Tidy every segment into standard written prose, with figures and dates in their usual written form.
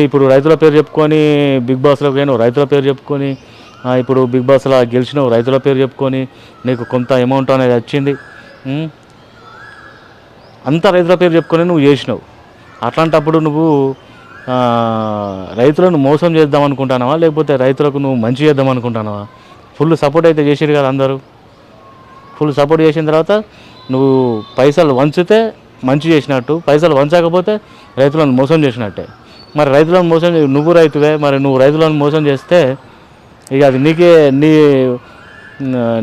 ఇప్పుడు రైతుల పేరు చెప్పుకొని బిగ్ బాస్లోకి పోయినావు, రైతుల పేరు చెప్పుకొని ఇప్పుడు బిగ్ బాస్లో గెలిచినావు, రైతుల పేరు చెప్పుకొని నీకు కొంత అమౌంట్ అనేది వచ్చింది. అంతా రైతుల పేరు చెప్పుకొని నువ్వు చేసినావు. అట్లాంటప్పుడు నువ్వు రైతులను మోసం చేద్దాం అనుకుంటున్నావా, లేకపోతే రైతులకు నువ్వు మంచి చేద్దాం అనుకుంటున్నావా? ఫుల్ సపోర్ట్ అయితే చేసిరు కదా అందరూ. ఫుల్ సపోర్ట్ చేసిన తర్వాత నువ్వు పైసలు వంచితే మంచి చేసినట్టు, పైసలు వంచకపోతే రైతులను మోసం చేసినట్టే. మరి రైతులను మోసం నువ్వు రైతువే, మరి నువ్వు రైతులను మోసం చేస్తే ఇక అది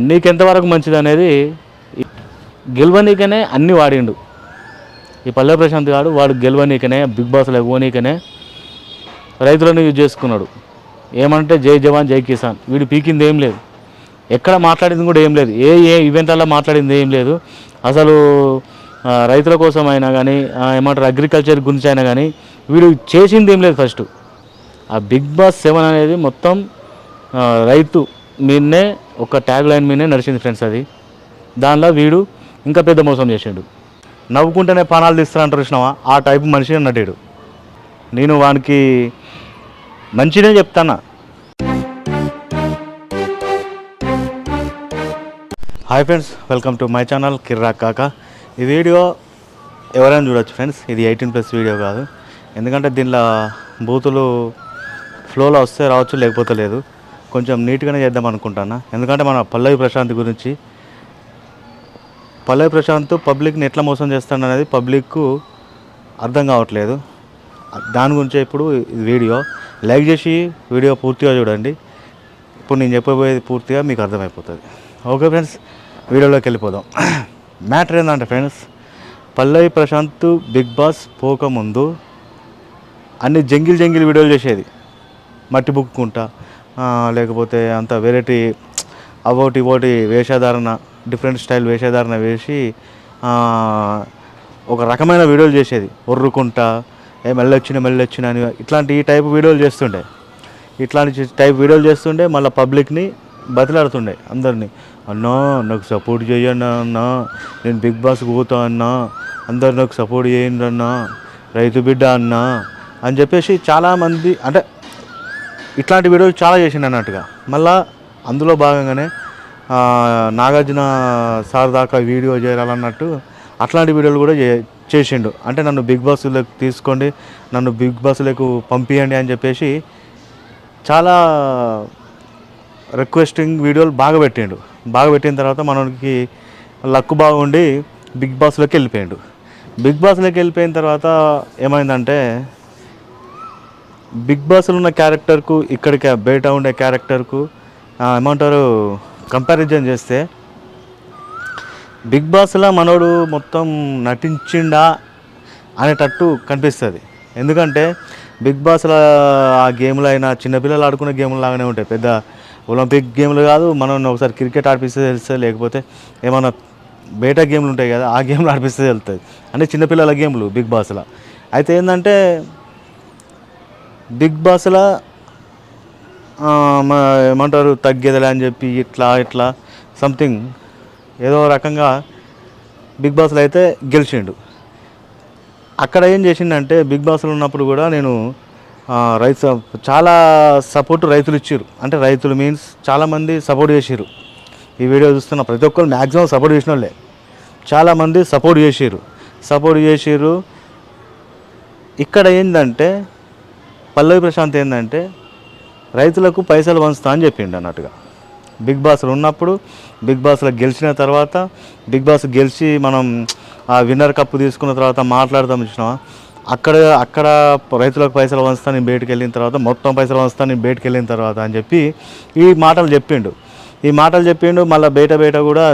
నీకెంతవరకు మంచిది అనేది. గెలవనీకనే అన్నీ వాడిండు ఈ పల్లె ప్రశాంత్ గారు. వాడు గెలవనీకనే, బిగ్ బాస్లో పోనీకనే రైతులను యూజ్ చేసుకున్నాడు. ఏమంటే జై జవాన్ జై కిసాన్. వీడు పీకింది ఏం లేదు, ఎక్కడ మాట్లాడింది కూడా ఏం లేదు, ఏ ఈవెంట్లలో మాట్లాడింది ఏం లేదు. అసలు రైతుల కోసం అయినా కానీ ఏమంటారు అగ్రికల్చర్ గురించి అయినా కానీ వీడు చేసింది ఏం లేదు. ఫస్ట్ ఆ బిగ్ బాస్ 7 అనేది మొత్తం రైతు మీదనే, ఒక ట్యాగ్ లైన్ మీదనే నడిచింది ఫ్రెండ్స్. అది దానిలో వీడు ఇంకా పెద్ద మోసం చేసిండు. నవ్వుకుంటేనే ప్రాణాలు తీస్తారంటారు చూసినావా, ఆ టైపు మనిషి అన్నట్టు. నేను వానికి మంచినే చెప్తాను. Hi friends, welcome to my channel Kirrak Kaka. ఈ వీడియో ఎవరైనా చూడొచ్చు ఫ్రెండ్స్. ఇది 18+ వీడియో కాదు, ఎందుకంటే దీనిలో బూతులు ఫ్లోలో వస్తే రావచ్చు, లేకపోతే లేదు. కొంచెం నీట్గానే చేద్దాం అనుకుంటాను. ఎందుకంటే మన పల్లవి ప్రశాంత్ గురించి, పల్లవి ప్రశాంత్ పబ్లిక్ని ఎట్లా మోసం చేస్తాడు అనేది పబ్లిక్కు అర్థం కావట్లేదు. దాని గురించే ఇప్పుడు వీడియో లైక్ చేసి వీడియో పూర్తిగా చూడండి. ఇప్పుడు నేను చెప్పబోయేది పూర్తిగా మీకు అర్థమైపోతుంది. ఓకే ఫ్రెండ్స్, వీడియోలోకి వెళ్ళిపోదాం. మ్యాటర్ ఏంటంటే ఫ్రెండ్స్, పల్లవి ప్రశాంత్ బిగ్ బాస్ పోకముందు అన్ని జంగిల్ వీడియోలు చేసేది. మట్టి బుక్కుంటా, లేకపోతే అంత వెరైటీ అవోటి వేషధారణ, డిఫరెంట్ స్టైల్ వేషధారణ వేసి ఒక రకమైన వీడియోలు చేసేది. ఒర్రుకుంటా మెల్లొచ్చిన అని ఇట్లాంటి ఈ టైప్ వీడియోలు చేస్తుండే. ఇట్లాంటి టైప్ వీడియోలు చేస్తుండే. మళ్ళీ పబ్లిక్ని బతిలాడుతుండే అందరినీ. అన్నా నాకు సపోర్ట్ చేయండి అన్నా, నేను బిగ్ బాస్కి పోతా అన్నా, అందరు నాకు సపోర్ట్ చేయండి అన్నా, రైతు బిడ్డ అన్నా అని చెప్పేసి చాలామంది, అంటే ఇట్లాంటి వీడియోలు చాలా చేసిండు అన్నట్టుగా. మళ్ళా అందులో భాగంగానే నాగార్జున సార్ దాకా వీడియో చేయాలన్నట్టు అట్లాంటి వీడియోలు కూడా చేసిండు. అంటే నన్ను బిగ్ బాస్లోకి తీసుకోండి, నన్ను బిగ్ బాస్లోకి పంపించండి అని చెప్పేసి చాలా రిక్వెస్టింగ్ వీడియోలు బాగా పెట్టిండు. బాగా పెట్టిన తర్వాత మనకి లక్కు బాగుండి బిగ్ బాస్లోకి వెళ్ళిపోయాడు. బిగ్ బాస్లోకి వెళ్ళిపోయిన తర్వాత ఏమైందంటే, బిగ్ బాస్లో ఉన్న క్యారెక్టర్కు ఇక్కడికి బయట ఉండే క్యారెక్టర్కు ఏమంటారు కంపారిజన్ చేస్తే, బిగ్ బాస్లో మనోడు మొత్తం నటించిండా అనేటట్టు కనిపిస్తుంది. ఎందుకంటే బిగ్ బాస్లో ఆ గేమ్లు అయినా చిన్నపిల్లలు ఆడుకునే గేమ్లు లాగానే ఉంటాయి. పెద్ద ఒలింపిక్ గేమ్లు కాదు. మనం ఒకసారి క్రికెట్ ఆడిపిస్తే తెలుస్తుంది, లేకపోతే ఏమన్నా బయట గేమ్లు ఉంటాయి కదా, ఆ గేమ్లు ఆడిపిస్తే తెలుస్తుంది. అంటే చిన్నపిల్లల గేమ్లు బిగ్ బాస్లో. అయితే ఏంటంటే బిగ్ బాస్లో ఏమంటారు తగ్గేదిలే అని చెప్పి ఇట్లా సంథింగ్ ఏదో రకంగా బిగ్ బాస్లో అయితే గెలిచిండు. అక్కడ ఏం చేసిండంటే, బిగ్ బాస్లో ఉన్నప్పుడు కూడా నేను చాలా సపోర్ట్ రైతులు ఇచ్చారు. అంటే రైతులు మీన్స్ చాలామంది సపోర్ట్ చేసిరు. ఈ వీడియో చూస్తున్న ప్రతి ఒక్కరు మ్యాక్సిమం సపోర్ట్ చేసిన వాళ్ళే. చాలామంది సపోర్ట్ చేసిరు. ఇక్కడ ఏంటంటే పల్లవి ప్రశాంత్ ఏంటంటే రైతులకు పైసలు వంచుతా అని చెప్పిండు అన్నట్టుగా. బిగ్ బాస్లో ఉన్నప్పుడు, బిగ్ బాస్లో గెలిచిన తర్వాత, బిగ్ బాస్ గెలిచి మనం ఆ విన్నర్ కప్పు తీసుకున్న తర్వాత మాట్లాడదాం చూసినావా, అక్కడ రైతులకు పైసలు వంచుతా నేను బయటకు వెళ్ళిన తర్వాత, మొత్తం పైసలు వంచుతా నేను బయటకు వెళ్ళిన తర్వాత అని చెప్పి ఈ మాటలు చెప్పిండు. మళ్ళీ బయట కూడా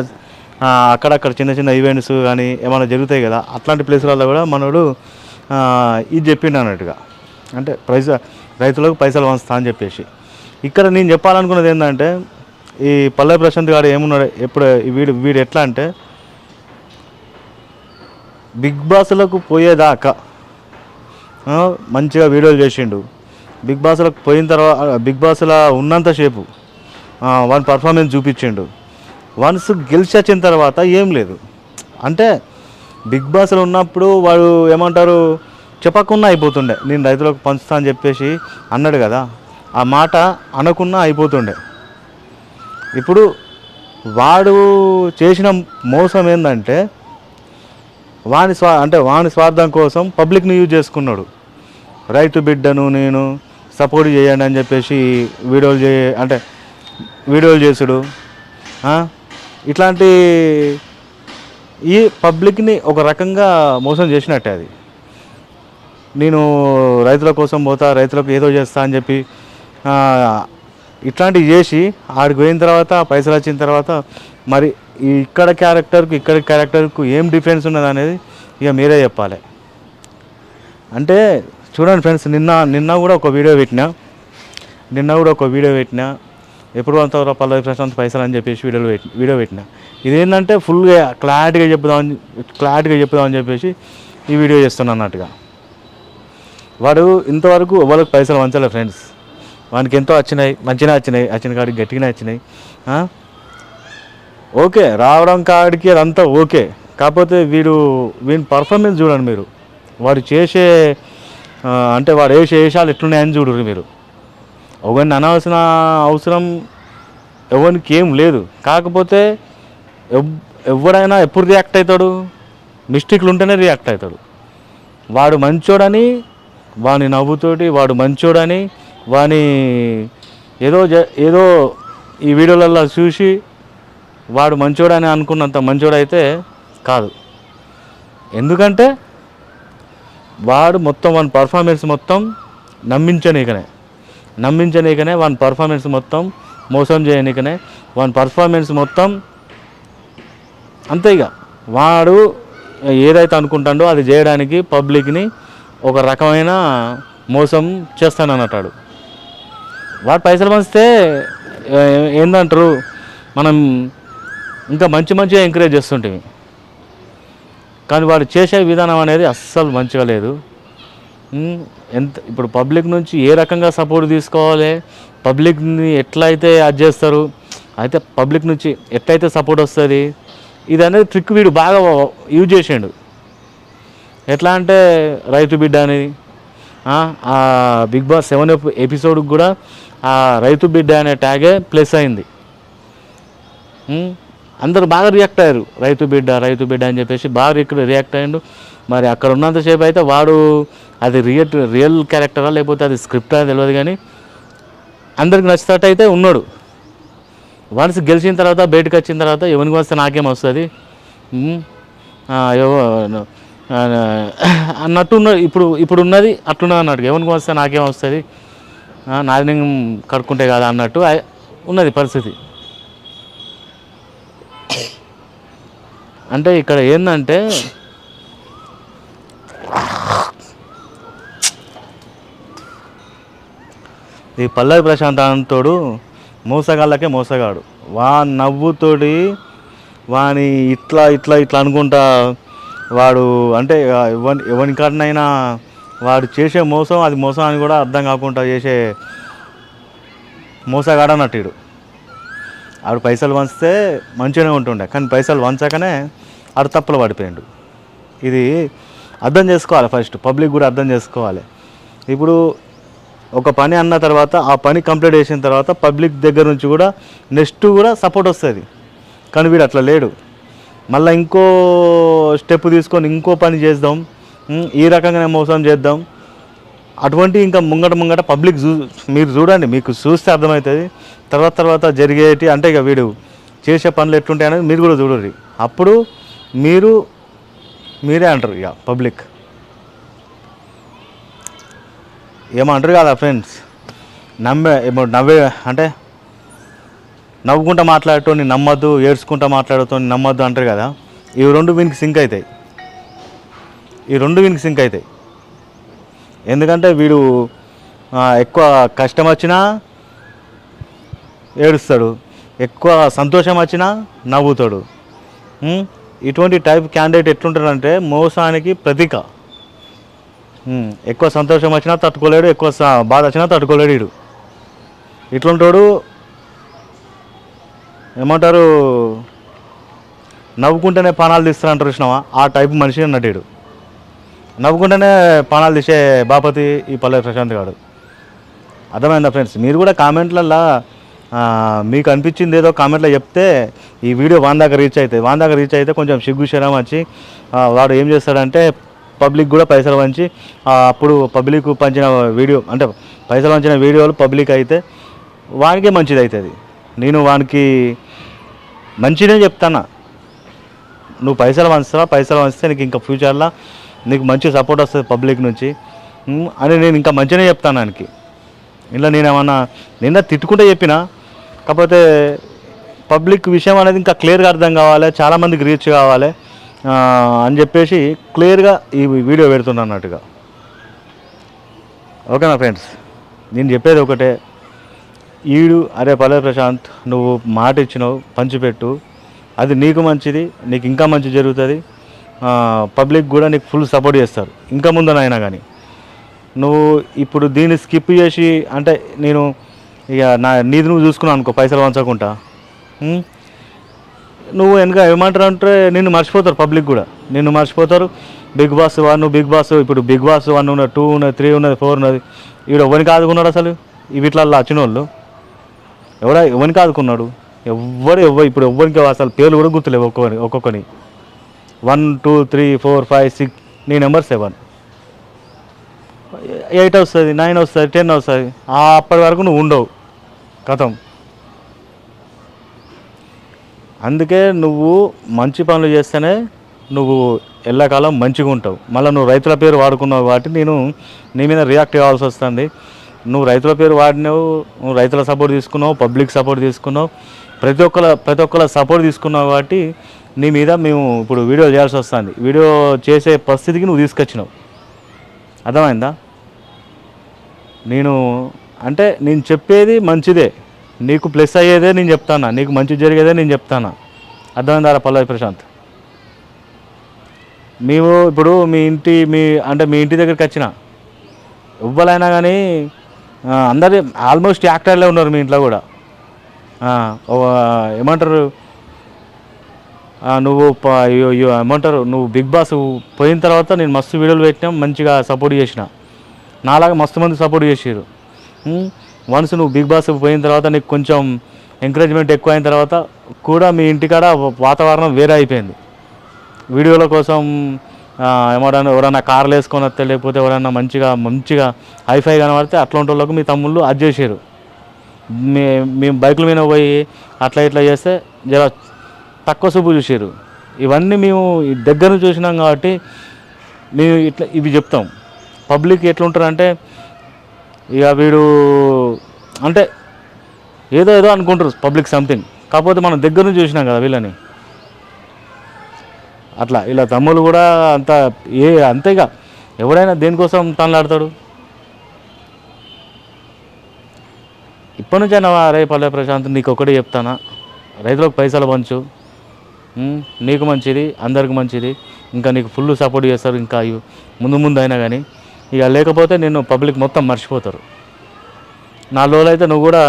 అక్కడక్కడ చిన్న ఈవెంట్స్ కానీ ఏమైనా జరుగుతాయి కదా, అట్లాంటి ప్లేసులలో కూడా మనోడు ఇది చెప్పిండు అన్నట్టుగా. అంటే రైతులకు పైసలు వంచుతా అని చెప్పేసి. ఇక్కడ నేను చెప్పాలనుకున్నది ఏంటంటే, ఈ పల్లవి ప్రశాంత్ గారు ఏమున్నాడు, ఎప్పుడు వీడు ఎట్లా అంటే, బిగ్ బాస్లకు పోయేదాకా మంచిగా వీడియోలు చేసిండు. బిగ్ బాస్లకు పోయిన తర్వాత, బిగ్ బాస్లో ఉన్నంతసేపు వాని పర్ఫార్మెన్స్ చూపించిండు. వన్స్ గెలిచి వచ్చిన తర్వాత ఏం లేదు. అంటే బిగ్ బాస్లో ఉన్నప్పుడు వాడు ఏమంటారు చెప్పకుండా అయిపోతుండే, నేను రైతులకు పంచుతా అని చెప్పేసి అన్నాడు కదా, ఆ మాట అనకున్నా అయిపోతుండే. ఇప్పుడు వాడు చేసిన మోసం ఏంటంటే వాని స్వార్థం కోసం పబ్లిక్ని యూజ్ చేసుకున్నాడు. రైతు బిడ్డను నేను సపోర్ట్ చేయండి అని చెప్పేసి వీడియోలు చేసుడు, ఇట్లాంటి ఈ పబ్లిక్ని ఒక రకంగా మోసం చేసినట్టే. అది నేను రైతుల కోసం పోతా, రైతులకు ఏదో చేస్తా అని చెప్పి ఇట్లాంటివి చేసి ఆడికి పోయిన తర్వాత పైసలు వచ్చిన తర్వాత మరి ఇక్కడ క్యారెక్టర్కు ఏం డిఫరెన్స్ ఉన్నది అనేది ఇక మీరే చెప్పాలి. అంటే చూడండి ఫ్రెండ్స్, నిన్న కూడా ఒక వీడియో పెట్టినా ఎప్పుడు అంత పల్లవి ప్రశాంత్ పైసలు అని చెప్పేసి వీడియో పెట్టినా. ఇదేంటంటే ఫుల్గా క్లారిటీగా చెప్పుదామని చెప్పేసి ఈ వీడియో చేస్తున్నా అన్నట్టుగా. వాడు ఇంతవరకు ఎవరికి పైసలు వంచలే ఫ్రెండ్స్. వానికి ఎంతో మంచిగా వచ్చిన కాడికి గట్టిగానే వచ్చినాయి. ఓకే, రావడం కాడికి అదంతా ఓకే. కాకపోతే వీని పర్ఫార్మెన్స్ చూడండి మీరు. వాడు చేసే వాడు వేసే వేషాలు ఎట్లున్నాయని చూడరు మీరు. ఒకరిని అనవలసిన అవసరం ఎవరికి ఏం లేదు. కాకపోతే ఎవడైనా ఎప్పుడు రియాక్ట్ అవుతాడు? మిస్టేక్లు ఉంటేనే రియాక్ట్ అవుతాడు. వాడు మంచోడని వాని నవ్వుతోటి, వాడు మంచోడని వాని ఏదో ఈ వీడియోలలో చూసి వాడు మంచోడని అనుకున్నంత మంచోడైతే కాదు. ఎందుకంటే వాడు మొత్తం వాని పర్ఫార్మెన్స్ మొత్తం నమ్మించనీకనే వాని పర్ఫార్మెన్స్ మొత్తం మోసం చేయనీకనే వాని పర్ఫార్మెన్స్ మొత్తం అంతే. ఇక వాడు ఏదైతే అనుకుంటాడో అది చేయడానికి పబ్లిక్ని ఒక రకమైన మోసం చేస్తానన్నట్టాడు. వాడు పైసలు పంచితే ఏందంటారు, మనం ఇంకా మంచిగా ఎంకరేజ్ చేస్తుంటాం. కానీ వాడు చేసే విధానం అనేది అస్సలు మంచిగా లేదు. ఇప్పుడు పబ్లిక్ నుంచి ఏ రకంగా సపోర్ట్ తీసుకోవాలి, పబ్లిక్ని ఎట్లయితే అది చేస్తారు, అయితే పబ్లిక్ నుంచి ఎట్లయితే సపోర్ట్ వస్తుంది, ఇది అనేది ట్రిక్ వీడు బాగా యూజ్ చేసాడు. ఎట్లా అంటే రైతు బిడ్డ అనేది ఆ బిగ్ బాస్ 7 ఎపిసోడ్కి కూడా ఆ రైతు బిడ్డ అనే ట్యాగే ప్లస్ అయింది. అందరూ బాగా రియాక్ట్ అయ్యారు, రైతు బిడ్డ అని చెప్పేసి బాగా రియాక్ట్ అయ్యిండు. మరి అక్కడ ఉన్నంతసేపు అయితే వాడు అది రియల్ క్యారెక్టరా లేకపోతే అది స్క్రిప్టా తెలియదు, కానీ అందరికి నచ్చినట్టు అయితే ఉన్నాడు. వన్స్ గెలిచిన తర్వాత బయటకు వచ్చిన తర్వాత ఎవరికి వస్తే నాకేం వస్తుంది అన్నట్టు ఉన్నది. ఇప్పుడు ఉన్నది అట్లున్నది అన్నట్టు. ఎవరికి వస్తే నాకేం వస్తుంది, నాది నేను కడుక్కుంటే కదా అన్నట్టు ఉన్నది పరిస్థితి. అంటే ఇక్కడ ఏంటంటే ఈ పల్లవి ప్రశాంత్ అంతోడు మోసగాళ్ళకే మోసగాడు. నవ్వుతోటి వాని ఇట్లా అనుకుంటా వాడు అంటే ఎవరికైనా వాడు చేసే మోసం అది మోసం అని కూడా అర్థం కాకుండా చేసే మోసగాడన్నట్టు. ఆడు పైసలు వంచితే మంచిగానే ఉంటుండే, కానీ పైసలు వంచకనే ఆడు తప్పులు పడిపోయాడు. ఇది అర్థం చేసుకోవాలి, ఫస్ట్ పబ్లిక్ కూడా అర్థం చేసుకోవాలి. ఇప్పుడు ఒక పని అన్న తర్వాత ఆ పని కంప్లీట్ చేసిన తర్వాత పబ్లిక్ దగ్గర నుంచి కూడా నెక్స్ట్ కూడా సపోర్ట్ వస్తుంది. కానీ వీడు అట్లా లేడు. మళ్ళీ ఇంకో స్టెప్ తీసుకొని ఇంకో పని చేద్దాం, ఈ రకంగానే మోసం చేద్దాం, అటువంటి ఇంకా ముంగట పబ్లిక్ మీరు చూడండి, మీకు చూస్తే అర్థమవుతుంది. తర్వాత జరిగేటి అంటే ఇక వీడు చేసే పనులు ఎట్లుంటాయి అనేది మీరు కూడా చూడండి. అప్పుడు మీరే అంటారు ఇక పబ్లిక్ ఏమంటారు కదా ఫ్రెండ్స్. నవ్వే అంటే నవ్వుకుంటా మాట్లాడటం నమ్మద్దు, ఏడ్చుకుంటా మాట్లాడటం నమ్మద్దు అంటారు కదా. ఈ రెండు వీనికి సింక్ అవుతాయి. ఎందుకంటే వీడు ఎక్కువ కష్టం వచ్చినా ఏడుస్తాడు, ఎక్కువ సంతోషం వచ్చినా నవ్వుతాడు. ఇటువంటి టైప్ క్యాండిడేట్ ఎట్లుంటాడంటే మోసానికి ప్రతీక. ఎక్కువ సంతోషం వచ్చినా తట్టుకోలేడు, ఎక్కువ బాధ వచ్చినా తట్టుకోలేడు. వీడు ఇట్లుంటాడు. ఏమంటారు, నవ్వుకుంటేనే పానాలు తీస్తారంటారు చూసినావా, ఆ టైప్ మనిషి అన్నట్టు. నవ్వుకుంటేనే పానాలు తీసే బాపతి ఈ పల్లె ప్రశాంత్ గారు. అర్థమైందా ఫ్రెండ్స్? మీరు కూడా కామెంట్లల్లో మీకు అనిపించింది ఏదో కామెంట్లో చెప్తే ఈ వీడియో వాన్ దాకా రీచ్ అయితే కొంచెం సిగ్గు శరం వచ్చి వాడు ఏం చేస్తాడంటే పబ్లిక్ కూడా పైసలు పంచి అప్పుడు పబ్లిక్ పంచిన వీడియో అంటే పైసలు పంచిన వీడియోలు పబ్లిక్ అయితే వానికే మంచిది అవుతుంది. నేను వానికి మంచిదే చెప్తాను. నువ్వు పైసలు పంచితే నీకు ఇంకా ఫ్యూచర్లో నీకు మంచి సపోర్ట్ వస్తుంది పబ్లిక్ నుంచి అని నేను ఇంకా మంచిగానే చెప్తాను దానికి. ఇలా నిన్న తిట్టుకుంటే చెప్పిన, కాకపోతే పబ్లిక్ విషయం అనేది ఇంకా క్లియర్గా అర్థం కావాలి, చాలామందికి రీచ్ కావాలి అని చెప్పేసి క్లియర్గా ఈ వీడియో పెడుతున్నా అన్నట్టుగా. ఓకేనా ఫ్రెండ్స్? నేను చెప్పేది ఒకటే, అరే పల్లె ప్రశాంత్ నువ్వు మాట ఇచ్చినావు పంచిపెట్టు, అది నీకు మంచిది, నీకు ఇంకా మంచి జరుగుతుంది, పబ్లిక్ కూడా నీకు ఫుల్ సపోర్ట్ చేస్తారు ఇంకా ముందనైనా. కానీ నువ్వు ఇప్పుడు దీన్ని స్కిప్ చేసి అంటే నేను ఇక నీది నువ్వు చూసుకున్నావు అనుకో పైసలు పంచకుండా, నువ్వు వెనక ఏమంటారు అంటే నిన్ను మర్చిపోతారు, పబ్లిక్ కూడా నిన్ను మర్చిపోతారు. బిగ్ బాస్ 1 ఇప్పుడు బిగ్ బాస్ 1 ఉన్నది, 2 ఉన్నది, 3 ఉన్నది, 4 ఉన్నది. ఈడ ఎవరికి ఆదుకున్నాడు అసలు? వీటిలల్లో వచ్చిన వాళ్ళు ఎవరికి ఆదుకున్నాడు? ఇప్పుడు ఎవ్వరికి అసలు పేర్లు కూడా గుర్తులేవు ఒక్కొక్కని. 1 2 3 4 5 6 నీ నెంబర్ 7, 8 వస్తుంది, 9 వస్తుంది, 10 వస్తుంది. అప్పటి వరకు నువ్వు ఉండవు, కథం. అందుకే నువ్వు మంచి పనులు చేస్తేనే నువ్వు ఎల్లకాలం మంచిగా ఉంటావు. మళ్ళీ నువ్వు రైతుల పేరు వాడుకున్నావు కాబట్టి నేను నీ మీద రియాక్ట్ కావాల్సి వస్తుంది. నువ్వు రైతుల పేరు వాడినావు, నువ్వు రైతుల సపోర్ట్ తీసుకున్నావు, పబ్లిక్ సపోర్ట్ తీసుకున్నావు, ప్రతి ఒక్కళ్ళ సపోర్ట్ తీసుకున్నావు కాబట్టి నీ మీద మేము ఇప్పుడు వీడియో చేయాల్సి వస్తుంది. వీడియో చేసే పరిస్థితికి నువ్వు తీసుకొచ్చినావు. అర్థమైందా? నేను చెప్పేది మంచిదే, నీకు ప్లస్ అయ్యేదే నేను చెప్తాను, నీకు మంచి జరిగేదే నేను చెప్తాను. అర్థమైందా పల్లవి ప్రశాంత్? ఇప్పుడు మీ ఇంటి దగ్గరికి వచ్చిన ఎవ్వరైనా కానీ అందరు ఆల్మోస్ట్ యాక్టర్లే ఉన్నారు మీ ఇంట్లో కూడా. ఏమంటారు నువ్వు బిగ్ బాస్ పోయిన తర్వాత నేను మస్తు వీడియోలు పెట్టినా, మంచిగా సపోర్ట్ చేసిన, నాలాగా మస్తు మంది సపోర్ట్ చేసారు. వన్స్ నువ్వు బిగ్ బాస్ పోయిన తర్వాత నీకు కొంచెం ఎంకరేజ్మెంట్ ఎక్కువ అయిన తర్వాత కూడా మీ ఇంటికాడ వాతావరణం వేరే అయిపోయింది. వీడియోల కోసం ఎవరైనా కార్లు వేసుకొని వస్తే, లేకపోతే ఎవరైనా మంచిగా హైఫై కనబడితే అట్లాంటి వాళ్ళకు మీ తమ్ముళ్ళు అది చేసారు. మేము బైకుల మీద పోయి అట్లా ఇట్లా చేస్తే జర తక్కువ చూపు చూసారు. ఇవన్నీ మేము దగ్గర నుంచి చూసినాం కాబట్టి మేము ఇవి చెప్తాం. పబ్లిక్ ఎట్లుంటారంటే ఇక వీడు అంటే ఏదో అనుకుంటారు పబ్లిక్ సంథింగ్, కాకపోతే మనం దగ్గర నుంచి చూసినాం కదా వీళ్ళని. అట్లా ఇలా తమ్ముళ్ళు కూడా అంతేగా, ఎవడైనా దేనికోసం తనలాడతాడు. ఇప్పటి నుంచైనా అరే పల్లె ప్రశాంత్ నీకు ఒకటే చెప్తానా, రైతులకు పైసలు పంచు, నీకు మంచిది, అందరికి మంచిది, ఇంకా నీకు ఫుల్ సపోర్ట్ చేస్తారు ఇంకా ముందు అయినా. కానీ ఇక లేకపోతే నేను పబ్లిక్ మొత్తం మర్చిపోతారు. 4 రోజులు అయితే నువ్వు కూడా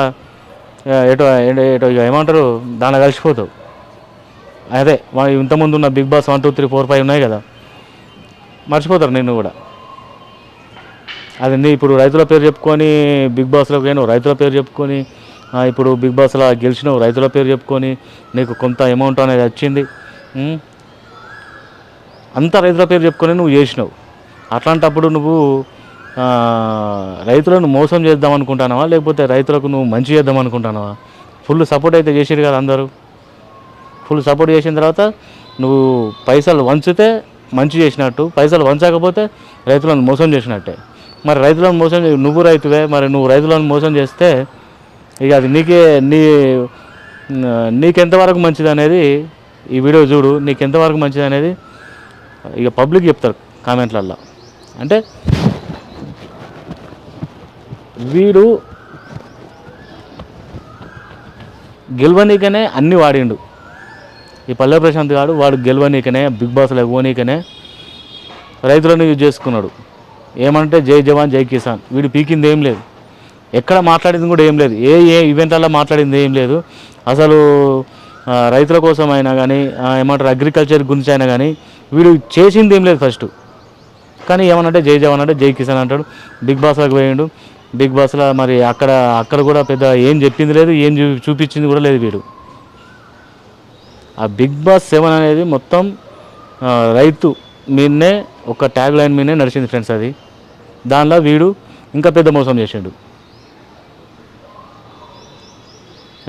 ఎటో ఏమంటారు దానిలో కలిసిపోతావు. అదే ఇంతకుముందు ఉన్న బిగ్ బాస్ 1 2 3 4 5 ఉన్నాయి కదా, మర్చిపోతారు నిన్ను కూడా. అది ఇప్పుడు రైతుల పేరు చెప్పుకొని బిగ్ బాస్లోకి పోయినావు, రైతుల పేరు చెప్పుకొని ఇప్పుడు బిగ్ బాస్లో గెలిచినావు, రైతుల పేరు చెప్పుకొని నీకు కొంత అమౌంట్ అనేది వచ్చింది, అంతా రైతుల పేరు చెప్పుకొని నువ్వు చేసినావు. అట్లాంటప్పుడు నువ్వు రైతులను మోసం చేద్దాం అనుకుంటున్నావా, లేకపోతే రైతులకు నువ్వు మంచి చేద్దాం అనుకుంటున్నావా? ఫుల్ సపోర్ట్ అయితే చేసారు కదా అందరూ. ఫుల్ సపోర్ట్ చేసిన తర్వాత నువ్వు పైసలు వంచితే మంచి చేసినట్టు, పైసలు వంచకపోతే రైతులను మోసం చేసినట్టే. మరి రైతులను మోసం నువ్వు రైతువే, మరి నువ్వు రైతులను మోసం చేస్తే ఇక అది నీకెంతవరకు మంచిది అనేది ఈ వీడియో చూడు. నీకెంతవరకు మంచిది అనేది ఇక పబ్లిక్ చెప్తారు కామెంట్లల్లో. అంటే వీడు గెలవనీకనే అన్నీ వాడిండు. ఈ పల్లె ప్రశాంత్ గారు వాడు గెలవనీకనే, బిగ్ బాస్లో ఎవ్వనీకనే రైతులను యూజ్ చేసుకున్నాడు. ఏమంటే జై జవాన్ జై కిసాన్. వీడు పీకింది ఏం లేదు, ఎక్కడ మాట్లాడింది కూడా ఏం లేదు, ఏ ఈవెంట్లలో మాట్లాడింది ఏం లేదు. అసలు రైతుల కోసం అయినా కానీ ఏమంటారు అగ్రికల్చర్ గురించి అయినా కానీ వీడు చేసింది ఏం లేదు. ఫస్ట్ కానీ ఏమనంటే జై జవాన్ అంటే జై కిసాన్ అంటాడు. బిగ్ బాస్లోకి పోయిండు. బిగ్ బాస్లో మరి అక్కడ కూడా పెద్ద ఏం చెప్పింది లేదు, ఏం చూపించింది కూడా లేదు వీడు. ఆ బిగ్ బాస్ 7 అనేది మొత్తం రైతు మీదనే ఒక ట్యాగ్ లైన్ మీదనే నడిచింది ఫ్రెండ్స్. అది దానిలో వీడు ఇంకా పెద్ద మోసం చేసిండు.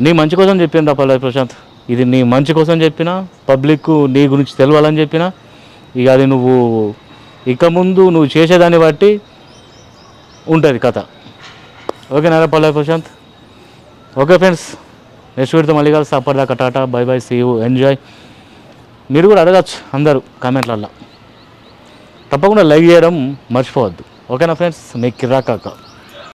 నీ మంచి కోసం చెప్పిండు పల్లవి ప్రశాంత్, ఇది నీ మంచి కోసం చెప్పినా, పబ్లిక్ నీ గురించి తెలవాలని చెప్పినా, ఇక అది నువ్వు ఇక ముందు నువ్వు చేసేదాన్ని బట్టి ఉంటుంది కథ. ఓకేనా Pallavi Prashanth? Okay friends, next వీడితో మళ్ళీ కలిసి అప్పటిదాకా టాటా, bye bye, see you, enjoy. మీరు కూడా అడగచ్చు అందరూ కామెంట్లల్లో, తప్పకుండా లైక్ చేయడం మర్చిపోవద్దు. ఓకేనా ఫ్రెండ్స్? మీకు కిరాకాక.